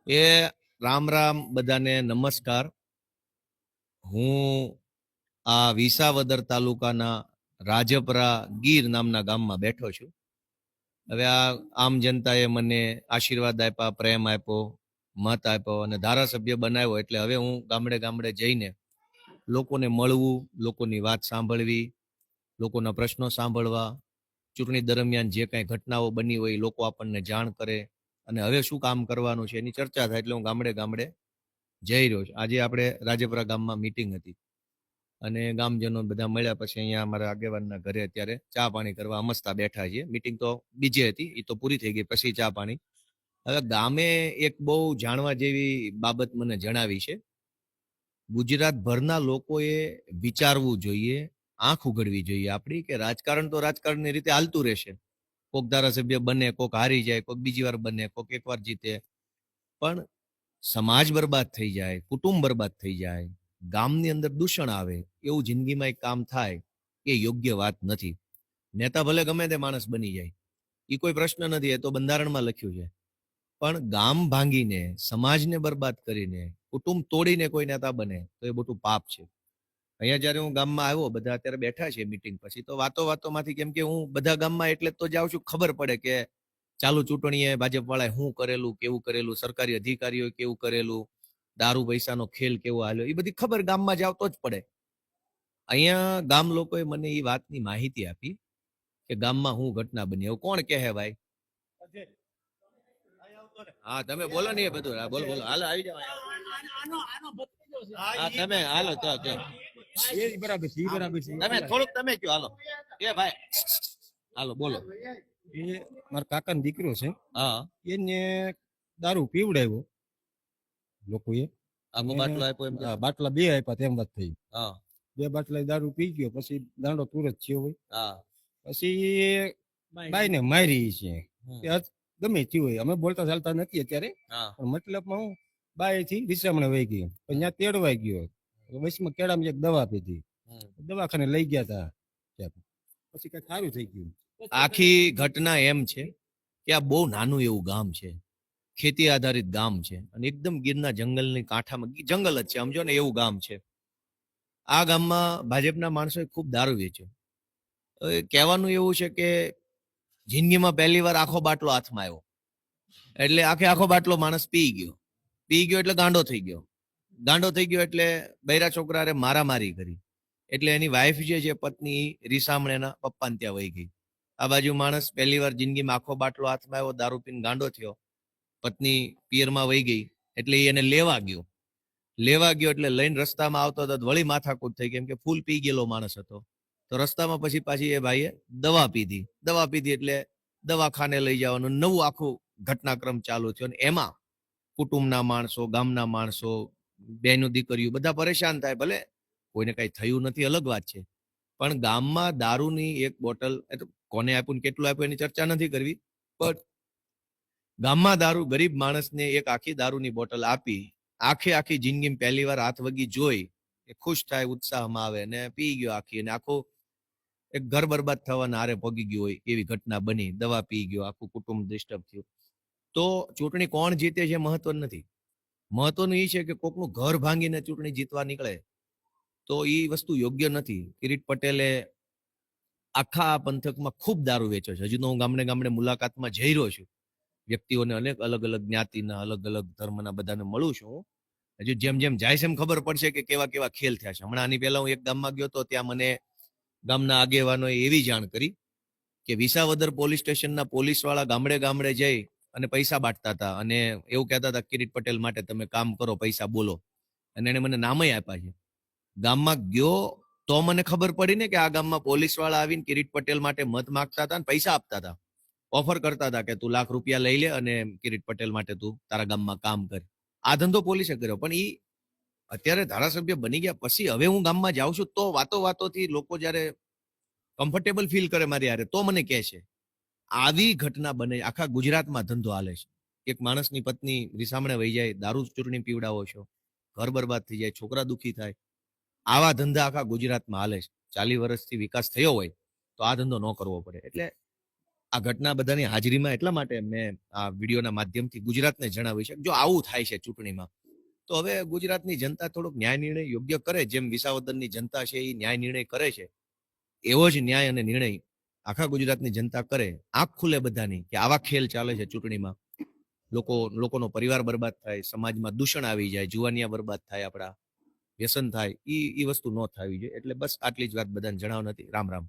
એ રામ રામ બધાને નમસ્કાર. હું આ વિસાવદર તાલુકાના રાજપરા ગીર નામના ગામમાં બેઠો છું. હવે આ આમ જનતાએ મને આશીર્વાદ આપ્યા, પ્રેમ આપ્યો, મત આપ્યો અને ધારાસભ્ય બનાવ્યો. એટલે હવે હું ગામડે ગામડે જઈને લોકોને મળવું, લોકોની વાત સાંભળવી, લોકોના પ્રશ્નો સાંભળવા, ચૂંટણી દરમિયાન જે કાંઈ ઘટનાઓ બની હોય એ લોકો આપણને જાણ કરે અને હવે શું કામ કરવાનું છે એની ચર્ચા થાય. એટલે હું ગામડે ગામડે જઈ રહ્યો છું. આજે આપણે રાજપરા ગામમાં મીટિંગ હતી અને ગામજનો બધા મળ્યા પછી અહીંયા અમારા આગેવાનના ઘરે અત્યારે ચા પાણી કરવા અમસ્તા બેઠા છીએ. મીટિંગ તો બીજે હતી, એ તો પૂરી થઈ ગઈ, પછી ચા પાણી. હવે ગામે એક બહુ જાણવા જેવી બાબત મને જણાવી છે. ગુજરાતભરના લોકોએ વિચારવું જોઈએ, આંખ ઉઘડવી જોઈએ આપણી, કે રાજકારણ તો રાજકારણની રીતે હાલતું રહેશે. કોક ધારાસભ્ય બને, કોક હારી જાય, કોક બીજી વાર બને, કોક એકવાર જીતે, પણ સમાજ બરબાદ થઈ જાય, કુટુંબ બરબાદ થઈ જાય, ગામની અંદર દૂષણ આવે, એવું જિંદગીમાં એક કામ થાય એ યોગ્ય વાત નથી. નેતા ભલે ગમે તે માણસ બની જાય, એ કોઈ પ્રશ્ન નથી, એ તો બંધારણમાં લખ્યું છે. પણ ગામ ભાંગીને, સમાજને બરબાદ કરીને, કુટુંબ તોડીને કોઈ નેતા બને તો એ મોટું પાપ છે. અહીંયા જયારે હું ગામમાં આવ્યો, બધા અત્યારે બેઠા છે મીટિંગ પછી, તો વાતો વાતોમાંથી, કેમ કે હું બધા ગામમાં એટલે તો જાઉં છું, ખબર પડે કે ચાલુ ચૂંટણીએ ભાજપ વાળાએ શું કરેલું, કેવું કરેલું, સરકારી અધિકારીઓ કેવું કરેલું, દારૂ પૈસાનો ખેલ કેવો હાલ્યો, એ બધી ખબર ગામમાં જાવ તો જ પડે. અહીંયા ગામ લોકોએ મને એ વાતની માહિતી આપી કે ગામમાં શું ઘટના બની. એવું કોણ કહે ભાઈ? હા તમે બોલો ને, એ બધું બોલો બોલો, હાલો આવી જાઓ. હા તમે હાલો તો બરાબર છે, બરાબર છે. તમે થોડુંક તમે કયો, હાલો એ ભાઈ, હાલો બોલો. એ મારા કાકાનો દીકરો છે, હા એને દારૂ પીવડાવ્યો લોકોએ. આખો બાટલો આપ્યો એમ? બાટલા બે આપ્યા તેમ વાત થઈ. હા બે બાટલા દારૂ પી ગયો, પછી દાંડો તુરત થયો હોય, હા પછી બાઈને મારી છે. ગમે થયું હોય, અમે બોલતા ચાલતા નથી અત્યારે, પણ મતલબમાં હું બાઈ થી વિશ્રામણે વહી ગયો, પણ ત્યાં તેડવાઈ ગયો. વચમાં કેળામાં એક દવા પીધી, દવાખાને લઈ ગયા હતા, પછી કઈ સારું થઈ ગયું. આખી ઘટના એમ છે કે આ બહુ નાનું એવું ગામ છે, ખેતી આધારિત ગામ છે અને એકદમ ગીરના જંગલની કાંઠામાં, જંગલ જ છે સમજો ને એવું ગામ છે. આ ગામમાં ભાજપના માણસોએ ખૂબ દારૂ વેચ્યો. કહેવાનું એવું છે કે જિંદગીમાં પહેલી વાર આખો બાટલો હાથમાં આવ્યો, એટલે આખો બાટલો માણસ પી ગયો એટલે ગાંડો થઈ ગયો. ગાંડો થઈ ગયો એટલે બૈરા છોકરાએ મારામારી કરી, એટલે એની વાઈફ જે છે પત્ની, રીસામણેના પપ્પાને ત્યાં વહી ગઈ. આ બાજુ માણસ પહેલી વાર જિંદગીમાં આખો બાટલો હાથમાં આવ્યો, દારૂ પીને ગાંડો થયો, પત્ની પિયરમાં વહી ગઈ, એટલે એને લેવા ગયો એટલે લઈને રસ્તામાં આવતો હતો, વળી માથાકૂટ થઈ, કેમ કે ફૂલ પી ગયેલો માણસ હતો. તો રસ્તામાં પછી પાછી એ ભાઈએ દવા પીધી એટલે દવાખાને લઈ જવાનું નવું આખું ઘટનાક્રમ ચાલુ થયો. અને એમાં કુટુંબના માણસો, ગામના માણસો, બેનો દીકરીઓ બધા પરેશાન થાય. ભલે કોઈને કઈ થયું નથી, અલગ વાત છે, પણ ગામમાં દારૂની એક બોટલ, કોને આપ્યું કેટલું આપ્યું એની ચર્ચા નથી કરવી, પણ ગામમાં દારૂ, ગરીબ માણસને એક આખી દારૂની બોટલ આપી, આખી જિંદગી પહેલી વાર હાથ વગી જોઈ, એ ખુશ થાય, ઉત્સાહમાં આવે ને પી ગયો આખી, અને આખું એક ઘર બરબાદ થવાના હારે પગી ગયું હોય એવી ઘટના બની. દવા પી ગયો, આખું કુટુંબ ડિસ્ટર્બ થયું. તો ચૂંટણી કોણ જીતે છે મહત્વ નથી, મહત્વનું એ છે કે કોકનું ઘર ભાંગીને ચૂંટણી જીતવા નીકળે તો એ વસ્તુ યોગ્ય નથી. કિરીટ પટેલે આખા પંથકમાં ખૂબ દારૂ વેચ્યો છે. હજુ તો હું ગામડે ગામડે મુલાકાતમાં જઈ રહ્યો છું, વ્યક્તિઓને અનેક અલગ અલગ જ્ઞાતિના, અલગ અલગ ધર્મના બધાને મળું છું. હજુ જેમ જેમ જાય છે એમ ખબર પડશે કે કેવા કેવા ખેલ થયા છે. હમણાં આની પહેલા હું એક ગામમાં ગયો તો ત્યાં મને ગામના આગેવાનોએ એવી જાણ કરી કે વિસાવદર પોલીસ સ્ટેશનના પોલીસ વાળા ગામડે ગામડે જઈ અને પૈસા બાંટતા હતા, અને એવું કહેતા હતા કિરીટ પટેલ માટે તમે કામ કરો, પૈસા બોલો, અને એને મને નામય આપ્યા છે. ગામમાં ગયો તો મને ખબર પડી ને કે આ ગામમાં પોલીસ વાળા આવીને કિરીટ પટેલ માટે મત માંગતા હતા અને પૈસા આપતા હતા, ઓફર કરતા હતા કે તું ₹1,00,000 લઈ લે અને કિરીટ પટેલ માટે તું તારા ગામમાં કામ કર. આ ધંધો પોલીસે કર્યો. પણ એ અત્યારે ધારાસભ્ય બની ગયા પછી હવે હું ગામમાં જાઉં છું તો વાતોથી લોકો જયારે કમ્ફર્ટેબલ ફીલ કરે મારી યારે, તો મને કહે છે આવી ઘટના બને. આખા ગુજરાતમાં ધંધો હાલે છે. એક માણસની પત્ની રીસામણે વહી જાય, દારૂ ચૂંટણી પીવડાવો છો, ઘર બરબાદ થઈ જાય, છોકરા દુખી થાય. આવા ધંધા આખા ગુજરાતમાં હાલે છે. 40 વર્ષથી વિકાસ થયો હોય તો આ ધંધો ન કરવો પડે. એટલે આ ઘટના બધાની હાજરીમાં એટલા માટે મેં આ વિડીયોના માધ્યમથી ગુજરાતને જણાવી છે, જો આવું થાય છે ચૂંટણીમાં તો હવે ગુજરાતની જનતા થોડોક ન્યાય નિર્ણય યોગ્ય કરે, જેમ વિસાવદરની જનતા છે એ ન્યાય નિર્ણય કરે છે, એવો જ ન્યાય અને નિર્ણય આખા ગુજરાતની જનતા કરે. આંખ ખુલે બધાની કે આવા ખેલ ચાલે છે ચૂંટણીમાં, લોકોનો પરિવાર બરબાદ થાય, સમાજમાં દૂષણ આવી જાય, જુવાનિયા બરબાદ થાય, આપણા વ્યસન થાય, ઈ વસ્તુ ન થવી જોઈએ. એટલે બસ આટલી જ વાત બધાને જણાવવાની હતી. રામ રામ.